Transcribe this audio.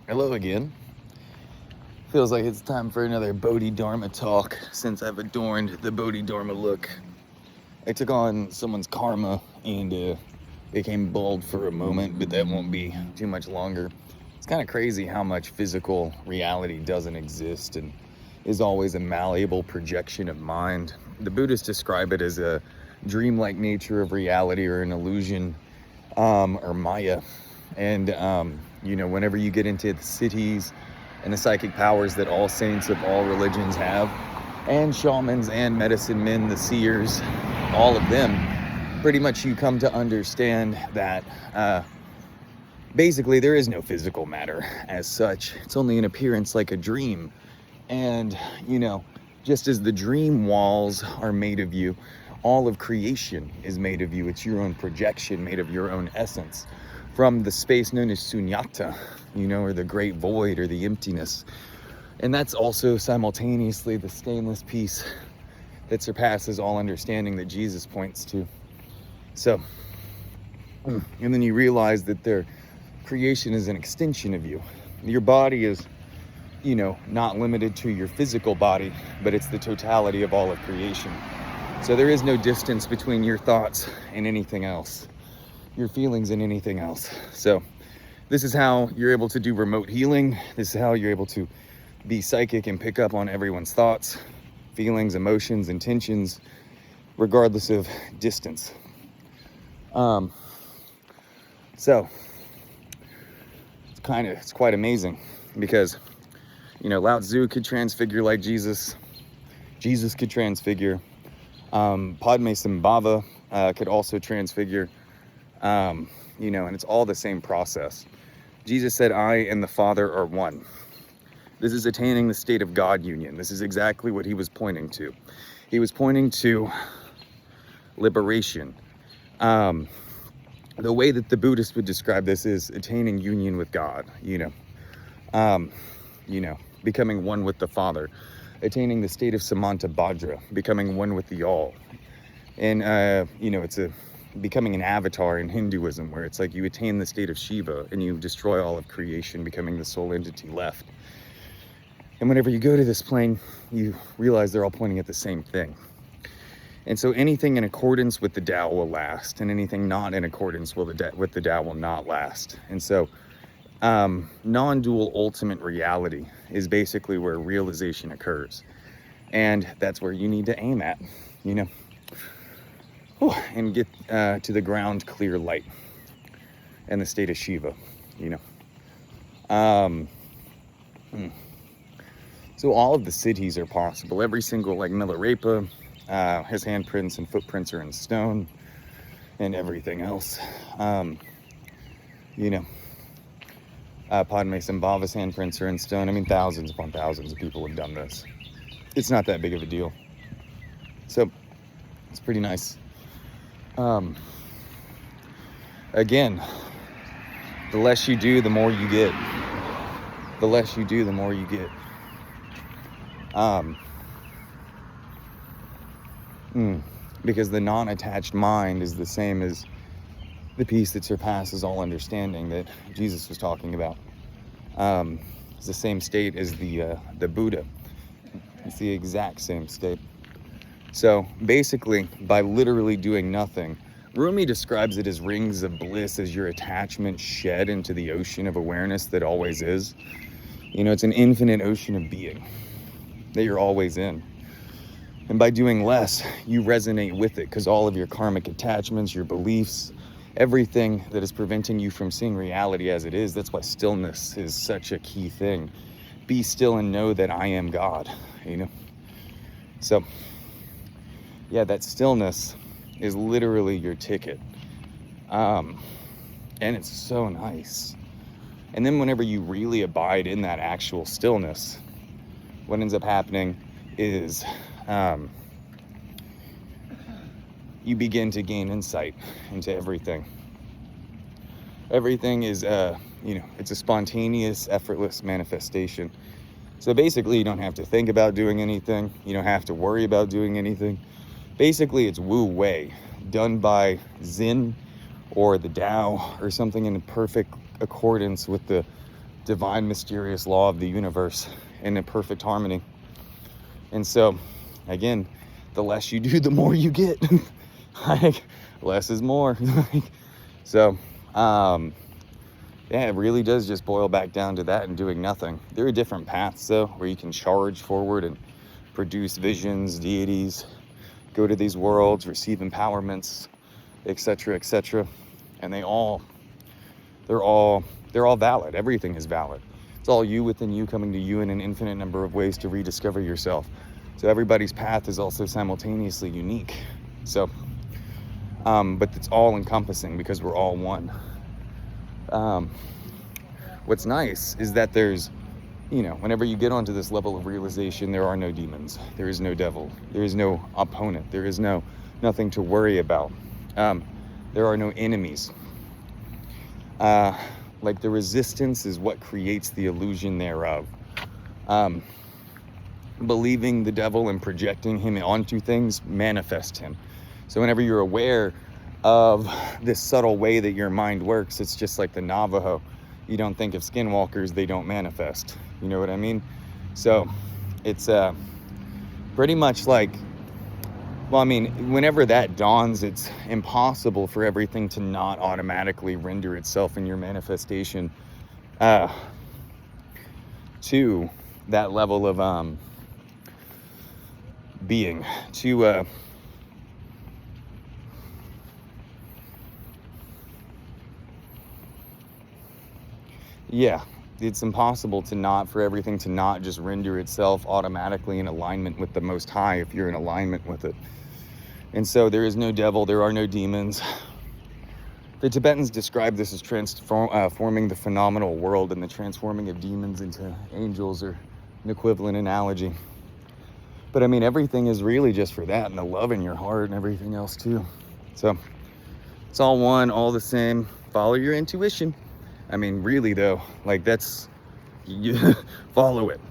Hello again. Feels like it's time for another Bodhidharma talk since I've adorned the Bodhidharma look. I took on someone's karma and became bald for a moment, but that won't be too much longer. It's kind of crazy how much physical reality doesn't exist and is always a malleable projection of mind. The Buddhists describe it as a dreamlike nature of reality or an illusion, or Maya. And, whenever you get into the cities and the psychic powers that all saints of all religions have, and shamans and medicine men, the seers, all of them, pretty much you come to understand that basically there is no physical matter as such. It's only an appearance like a dream. And, just as the dream walls are made of you, all of creation is made of you. It's your own projection made of your own essence from the space known as sunyata, or the great void or the emptiness. And that's also simultaneously the stainless peace that surpasses all understanding that Jesus points to. So, and then you realize that their creation is an extension of you. Your body is, not limited to your physical body, but it's the totality of all of creation. So there is no distance between your thoughts and anything else, your feelings and anything else. So this is how you're able to do remote healing. This is how you're able to be psychic and pick up on everyone's thoughts, feelings, emotions, intentions, regardless of distance. So it's quite amazing because, Lao Tzu could transfigure like Jesus. Jesus could transfigure. Padmasambhava could also transfigure. And it's all the same process. Jesus said, I and the Father are one. This is attaining the state of God union. This is exactly what he was pointing to. He was pointing to liberation. The way that the Buddhists would describe this is attaining union with God, becoming one with the Father, attaining the state of Samanta Bhadra, becoming one with the all. And, it's becoming an avatar in Hinduism, where it's like you attain the state of Shiva and you destroy all of creation, becoming the sole entity left. And whenever you go to this plane, you realize they're all pointing at the same thing. And so anything in accordance with the Tao will last, and anything not in accordance with the Tao will not last. And so non-dual ultimate reality is basically where realization occurs. And that's where you need to aim at, and get to the ground clear light and the state of Shiva, So all of the cities are possible. Every single, like Milarepa, his handprints and footprints are in stone and everything else. Padmasambhava's handprints are in stone. I mean, thousands upon thousands of people have done this. It's not that big of a deal. So it's pretty nice. Again, the less you do, the more you get. The less you do, the more you get. Because the non-attached mind is the same as the peace that surpasses all understanding that Jesus was talking about. It's the same state as the Buddha. It's the exact same state. So basically, by literally doing nothing, Rumi describes it as rings of bliss as your attachment shed into the ocean of awareness that always is. It's an infinite ocean of being that you're always in. And by doing less, you resonate with it because all of your karmic attachments, your beliefs, everything that is preventing you from seeing reality as it is, that's why stillness is such a key thing. Be still and know that I am God, So, that stillness is literally your ticket. And it's so nice. And then whenever you really abide in that actual stillness, what ends up happening is you begin to gain insight into everything. Everything is, it's a spontaneous, effortless manifestation. So basically, you don't have to think about doing anything. You don't have to worry about doing anything. Basically, it's Wu Wei, done by Zen or the Tao or something in perfect accordance with the divine, mysterious law of the universe in a perfect harmony. And so, again, the less you do, the more you get. Like, less is more. So, yeah, it really does just boil back down to that and doing nothing. There are different paths, though, where you can charge forward and produce visions, deities, go to these worlds, receive empowerments, etc., etc. And they're all valid. Everything is valid. It's all you within you coming to you in an infinite number of ways to rediscover yourself. So everybody's path is also simultaneously unique. So, but it's all encompassing because we're all one. What's nice is that there's, whenever you get onto this level of realization, there are no demons. There is no devil. There is no opponent. There is nothing to worry about. There are no enemies. Like, the resistance is what creates the illusion thereof. Believing the devil and projecting him onto things manifest him. So whenever you're aware of this subtle way that your mind works, it's just like the Navajo. You don't think of skinwalkers, they don't manifest. You know what I mean? So it's pretty much like, well, I mean, whenever that dawns, it's impossible for everything to not automatically render itself in your manifestation to that level of being, to yeah, it's impossible for everything to not just render itself automatically in alignment with the Most High if you're in alignment with it. And so there is no devil, there are no demons. The Tibetans describe this as transforming the phenomenal world, and the transforming of demons into angels or an equivalent analogy. But I mean, everything is really just for that, and the love in your heart and everything else too. So it's all one, all the same. Follow your intuition. I mean, really though, like, that's, you follow it.